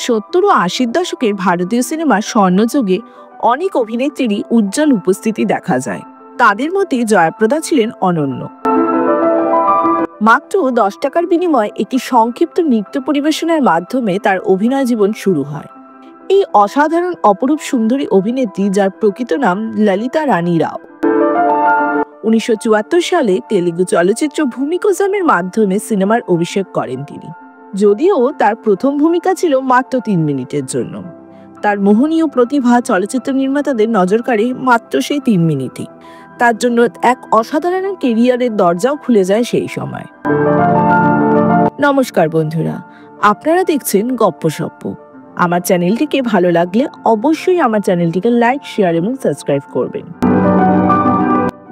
70 ও 80-র দশকের ভারতীয় সিনেমার স্বর্ণযুগে অনেক অভিনেত্রীরই উজ্জ্বল উপস্থিতি দেখা যায়। তাদের মধ্যে জয়াপ্রদা ছিলেন অনন্য। মাত্র 10 টাকার বিনিময়ে একটি সংক্ষিপ্ত নৃত্য পরিবেশনের মাধ্যমে তার অভিনয় জীবন শুরু হয়। এই অসাধারণ অপরূপ সুন্দরী অভিনেত্রী, যার প্রকৃত নাম ললিতা রানী রাও, 1974 সালে তেলুগু চলচ্চিত্র ভূমিকোসামের মাধ্যমে সিনেমার অভিষেক করেন তিনি। যদিও তার প্রথম ভূমিকা ছিল মাত্র 3 মিনিটের জন্য, তার মোহনীয় প্রতিভা চলচ্চিত্র নির্মাতাদের নজর কাড়ে মাত্র সেই 3 মিনিটই। তার জন্য এক অসাধারণ কেরিয়ারের দরজাও খুলে যায় সেই সময়। নমস্কার বন্ধুরা, আপনারা দেখছেন গপ্পসপ্প। আমার চ্যানেলটিকে ভালো লাগলে অবশ্যই আমার চ্যানেলটিকে লাইক, শেয়ার এবং সাবস্ক্রাইব করবেন।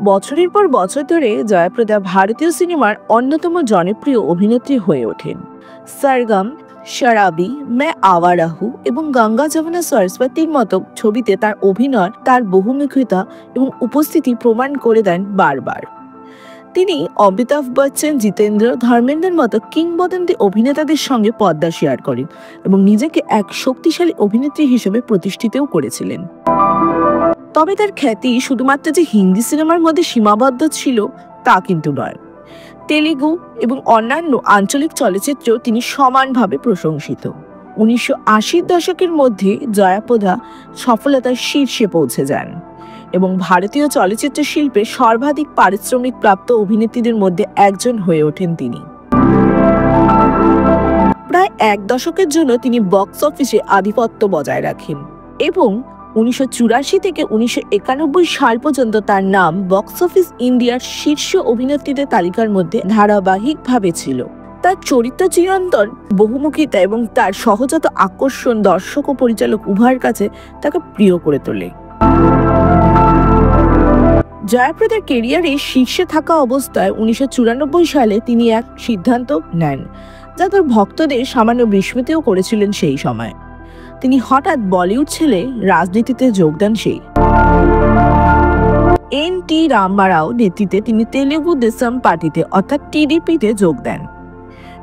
বছরের পর বছর ধরে জয়াপ্রদা ভারতীয় সিনেমার অন্যতম জনপ্রিয় অভিনেত্রী হয়ে ওঠেন। সরগম, শরাবি, মে আওয়ারা হু এবং গঙ্গা যমুনা সরস্বতীর মতো ছবিতে তার অভিনয়, তার বহুমুখিতা এবং উপস্থিতি প্রমাণ করে দেন বারবার। তিনি অমিতাভ বচ্চন, জিতেন্দ্র, ধর্মেন্দ্রের মতো কিংবদন্তি অভিনেতাদের সঙ্গে পর্দা শেয়ার করেন এবং নিজেকে এক শক্তিশালী অভিনেত্রী হিসেবে প্রতিষ্ঠিতও করেছিলেন। তবে তার খ্যাতি শুধুমাত্র যে হিন্দি সিনেমার মধ্যে সীমাবদ্ধ ছিল তা কিন্তু নয়। তেলুগু এবং অন্যান্য আঞ্চলিক চলচ্চিত্রেও তিনি সমানভাবে প্রশংসিত। 1980-র দশকের মধ্যে জয়াপ্রদা সফলতার শীর্ষে পৌঁছে যান এবং ভারতীয় চলচ্চিত্র শিল্পে সর্বাধিক পারিশ্রমিক প্রাপ্ত অভিনেত্রীদের মধ্যে একজন হয়ে ওঠেন তিনি। প্রায় 1 দশকের জন্য তিনি বক্স অফিসে আধিপত্য বজায় রাখেন এবং 1984 থেকে 1991 সাল পর্যন্ত তার নাম বক্স অফিস ইন্ডিয়ার শীর্ষ অভিনেত্রীদের তালিকার মধ্যে ধারাবাহিকভাবে ছিল। তার চরিত্র চিরন্তন, বহুমুখিতা এবং তার সহজাত আকর্ষণ দর্শক ও পরিচালক উভয়ের কাছে তাকে প্রিয় করে তোলে। জয়াপ্রদার কেরিয়ারে শীর্ষে থাকা অবস্থায় 1994 সালে তিনি এক সিদ্ধান্ত নেন, যা তার ভক্তদের সামান্য বিস্মিতও করেছিলেন। সেই সময় তিনি হঠাৎ বলিউড ছেড়ে রাজনীতিতে যোগ দেন। সেই এন.টি. রামারাও নেতৃত্বে তিনি তেলুগু দেশম পার্টিতে অর্থাৎ টিডিপিতে যোগ দেন।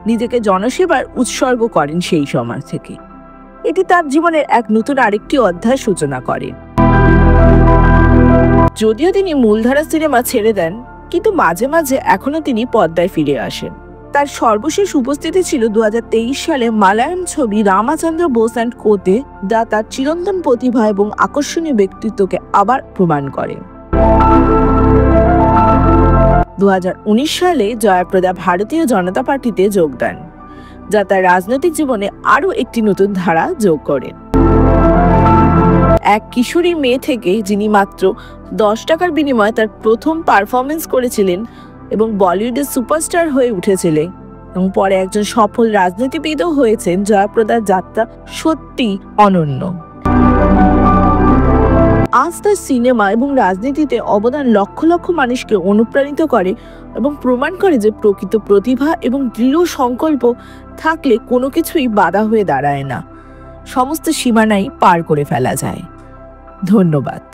নিজেকে জনসেবার উৎসর্গ করেন সেই সময় থেকে। এটি তার জীবনের এক নতুন আরেকটি অধ্যায় সূচনা করে। যদিও তিনি মূলধারা সিনেমা ছেড়ে দেন, কিন্তু মাঝে মাঝে এখনো তিনি পর্দায় ফিরে আসেন। তার সর্বশেষ উপস্থিতি ছিল 2023 সালে মালায়ালাম ছবি রামাচন্দ্র বোস অ্যান্ড কোতে, যা তার চিরন্তন প্রতিভা এবং আকর্ষণীয় ব্যক্তিত্বকে আবার প্রমাণ করে। 2019 সালে জয়াপ্রদা ভারতীয় জনতা পার্টিতে যোগ দেন, যা তার রাজনৈতিক জীবনে আরও একটি নতুন ধারা যোগ করেন। এক কিশোরী মেয়ে থেকে যিনি মাত্র 10 টাকার বিনিময়ে তার প্রথম পারফরমেন্স করেছিলেন এবং বলিউডের সুপারস্টার হয়ে উঠেছিলেন এবং পরে একজন সফল রাজনীতিবিদও হয়েছেন, জয়াপ্রদার যাত্রা সত্যি অনন্য। আজ তার সিনেমা এবং রাজনীতিতে অবদান লক্ষ লক্ষ মানুষকে অনুপ্রাণিত করে এবং প্রমাণ করে যে প্রকৃত প্রতিভা এবং দৃঢ় সংকল্প থাকলে কোনো কিছুই বাধা হয়ে দাঁড়ায় না, সমস্ত সীমানাই পার করে ফেলা যায়। ধন্যবাদ।